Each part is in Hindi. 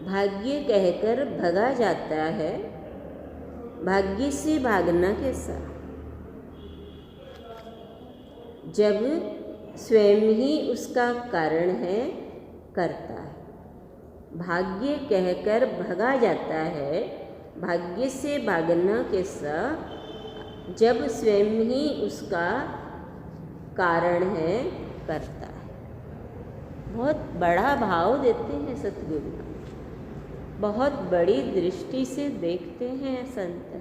भाग्य कहकर भगा जाता है, भाग्य से भागना कैसा। जब स्वयं ही उसका कारण है, करता है। भाग्य कहकर भगा जाता है, भाग्य से भागना कैसा। जब स्वयं ही उसका कारण है, करता है। बहुत बड़ा भाव देते हैं सतगुरु, बहुत बड़ी दृष्टि से देखते हैं संत।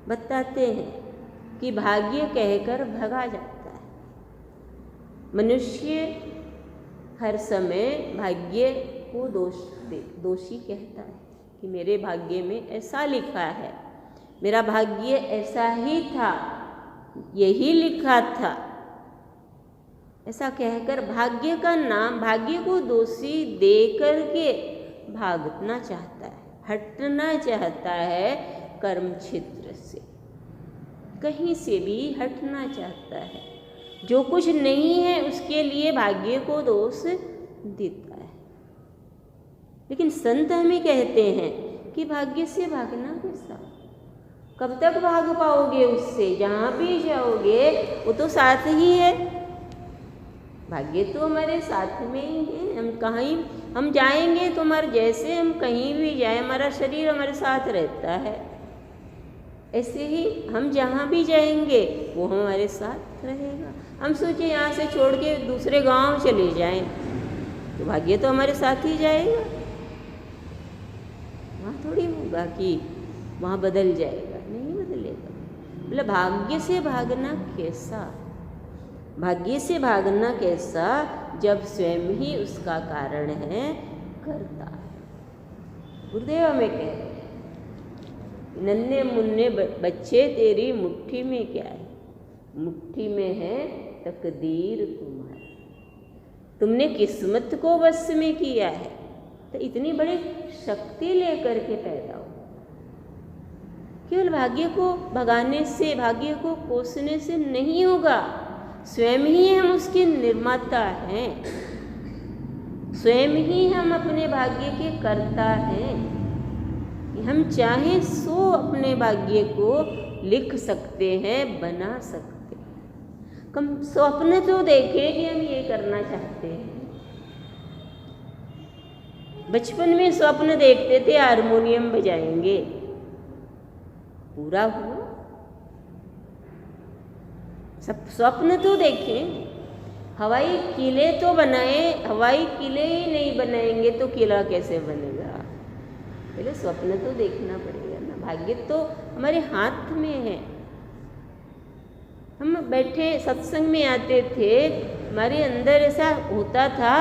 बताते हैं कि भाग्य कहकर भगा जाता है। मनुष्य हर समय भाग्य को दोषी कहता है कि मेरे भाग्य में ऐसा लिखा है, मेरा भाग्य ऐसा ही था, यही लिखा था। ऐसा कहकर भाग्य का नाम, भाग्य को दोषी दे करके भागना चाहता है, हटना चाहता है कर्म क्षेत्र से, कहीं से भी हटना चाहता है। जो कुछ नहीं है उसके लिए भाग्य को दोष देता है। लेकिन संत हमें कहते हैं कि भाग्य से भागना कैसा। कब तक भाग पाओगे उससे? जहाँ भी जाओगे वो तो साथ ही है। भाग्य तो हमारे साथ में ही है। हम कहीं हम जाएंगे तो हमारे जैसे हम कहीं भी जाए, हमारा शरीर हमारे साथ रहता है। ऐसे ही हम जहाँ भी जाएंगे वो हमारे साथ रहेगा। हम सोचे यहाँ से छोड़ के दूसरे गांव चले जाएं तो भाग्य तो हमारे साथ ही जाएगा। वहाँ थोड़ी होगा कि वहाँ बदल जाएगा, नहीं बदलेगा। मतलब भाग्य से भागना कैसा, भाग्य से भागना कैसा जब स्वयं ही उसका कारण है, करता है। गुरुदेव हमें कह रहे हैं, नन्हे मुन्ने बच्चे तेरी मुट्ठी में क्या है? मुट्ठी में है तकदीर तुम्हारी, तुमने किस्मत को वश में किया है। तो इतनी बड़ी शक्ति लेकर के पैदा हो। केवल भाग्य को भगाने से, भाग्य को कोसने से नहीं होगा। स्वयं ही हम उसके निर्माता हैं, स्वयं ही हम अपने भाग्य के कर्ता हैं। हम चाहें सो अपने भाग्य को लिख सकते हैं, बना सकते हैं। कम स्वप्न तो देखें कि हम ये करना चाहते हैं। बचपन में स्वप्न देखते थे हारमोनियम बजाएंगे, पूरा हुआ? सब स्वप्न तो देखें। हवाई किले तो बनाए, हवाई किले ही नहीं बनाएंगे तो किला कैसे बनेगा? पहले स्वप्न तो देखना पड़ेगा ना। भाग्य तो हमारे हाथ में है। हम बैठे सत्संग में आते थे, हमारे अंदर ऐसा होता था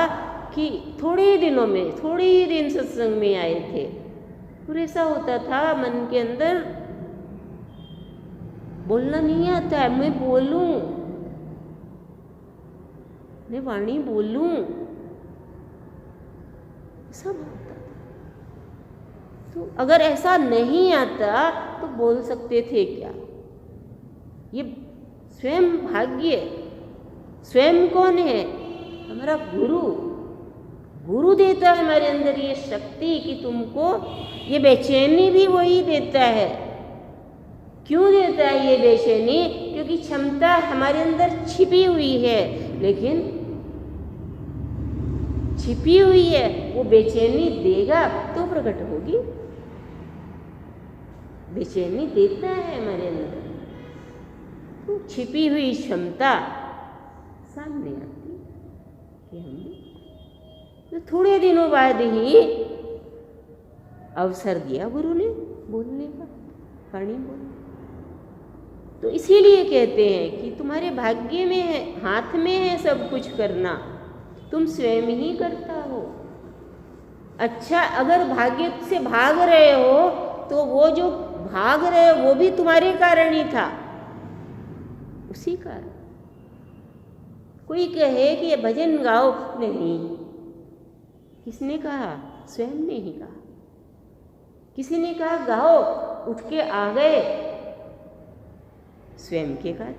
कि थोड़े ही दिनों में, थोड़े ही दिन सत्संग में आए थे, और ऐसा होता था मन के अंदर, बोलना नहीं आता है, मैं बोलूं, मैं वाणी बोलूं, सब होता था। तो अगर ऐसा नहीं आता तो बोल सकते थे क्या? ये स्वयं भाग्य, स्वयं कौन है? हमारा गुरु। गुरु देता है हमारे अंदर ये शक्ति कि तुमको, ये बेचैनी भी वही देता है। क्यों देता है ये बेचैनी? क्योंकि क्षमता हमारे अंदर छिपी हुई है, लेकिन छिपी हुई है, वो बेचैनी देगा तो प्रकट होगी। बेचैनी देता है हमारे अंदर, तो छिपी हुई क्षमता सामने आती है कि हम तो थोड़े दिनों बाद ही अवसर दिया गुरु ने बोलने का, वाणी बोलने। तो इसीलिए कहते हैं कि तुम्हारे भाग्य में है, हाथ में है सब कुछ करना, तुम स्वयं ही करता हो। अच्छा, अगर भाग्य से भाग रहे हो तो वो जो भाग रहे हो वो भी तुम्हारे कारण ही था, उसी कारण। कोई कहे कि ये भजन गाओ, नहीं, किसने कहा? स्वयं ने ही कहा। किसी ने कहा गाओ, उठ के आ गए, स्वयं के कारण।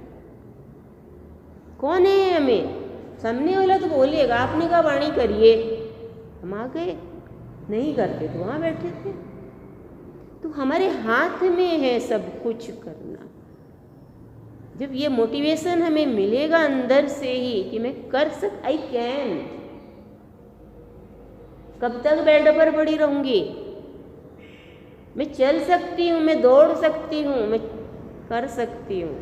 कौन है हमें? सामने वाला तो बोलेगा, आपने कहा वाणी करिए, हम आ गए। नहीं करते तो वहाँ बैठे थे। तो हमारे हाथ में है सब कुछ करना। जब ये मोटिवेशन हमें मिलेगा अंदर से ही कि मैं कर आई कैन। कब तक बेड पर पड़ी रहूंगी? मैं चल सकती हूँ, मैं दौड़ सकती हूँ, मैं कर सकती हूँ।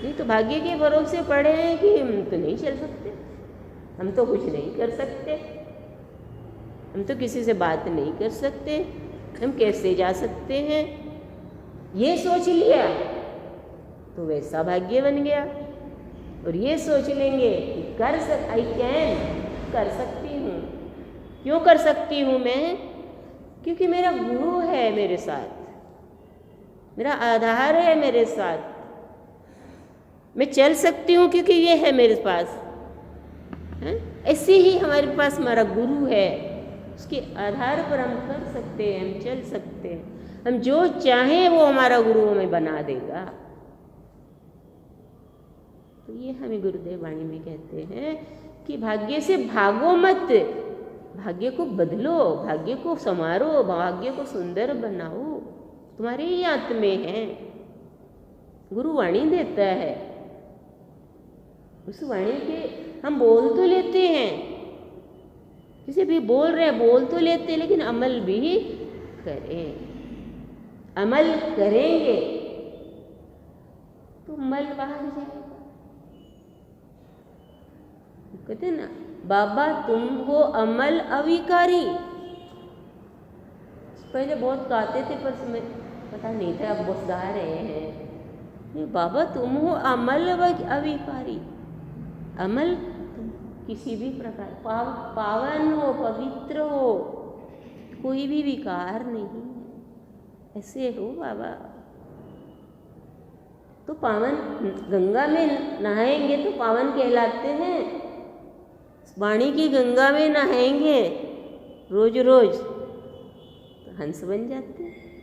नहीं तो भाग्य के भरोसे पड़े हैं कि हम तो नहीं चल सकते, हम तो कुछ नहीं कर सकते, हम तो किसी से बात नहीं कर सकते, हम कैसे जा सकते हैं। ये सोच लिया तो वैसा भाग्य बन गया। और ये सोच लेंगे कि आई कैन, कर सकती हूँ। क्यों कर सकती हूँ मैं? क्योंकि मेरा गुरु है मेरे साथ, मेरा आधार है मेरे साथ। मैं चल सकती हूँ क्योंकि ये है मेरे पास। ऐसे ही हमारे पास हमारा गुरु है, उसके आधार पर हम कर सकते हैं, हम चल सकते हैं। हम जो चाहें वो हमारा गुरु हमें बना देगा। तो ये हमें गुरुदेव वाणी में कहते हैं कि भाग्य से भागो मत, भाग्य को बदलो, भाग्य को संवारो, भाग्य को सुंदर बनाओ। तुम्हारे ही हाथ में है। गुरु वाणी देता है, उस वाणी के हम बोल तो लेते हैं, जैसे भी बोल रहे हैं बोल तो लेते हैं, लेकिन अमल भी करें। अमल करेंगे तो मल बाहर जाएगा। कहते हैं ना, बाबा तुम हो अमल अविकारी। पहले बहुत गाते थे पर समय पता नहीं था, अब बहुत गा रहे हैं। बाबा तुम हो अमल अविकारी। अमल किसी भी प्रकार पावन हो, पवित्र हो, कोई भी विकार नहीं है, ऐसे हो बाबा। तो पावन गंगा में नहाएंगे तो पावन कहलाते हैं। वाणी की गंगा में नहाएंगे रोज रोज तो हंस बन जाते हैं।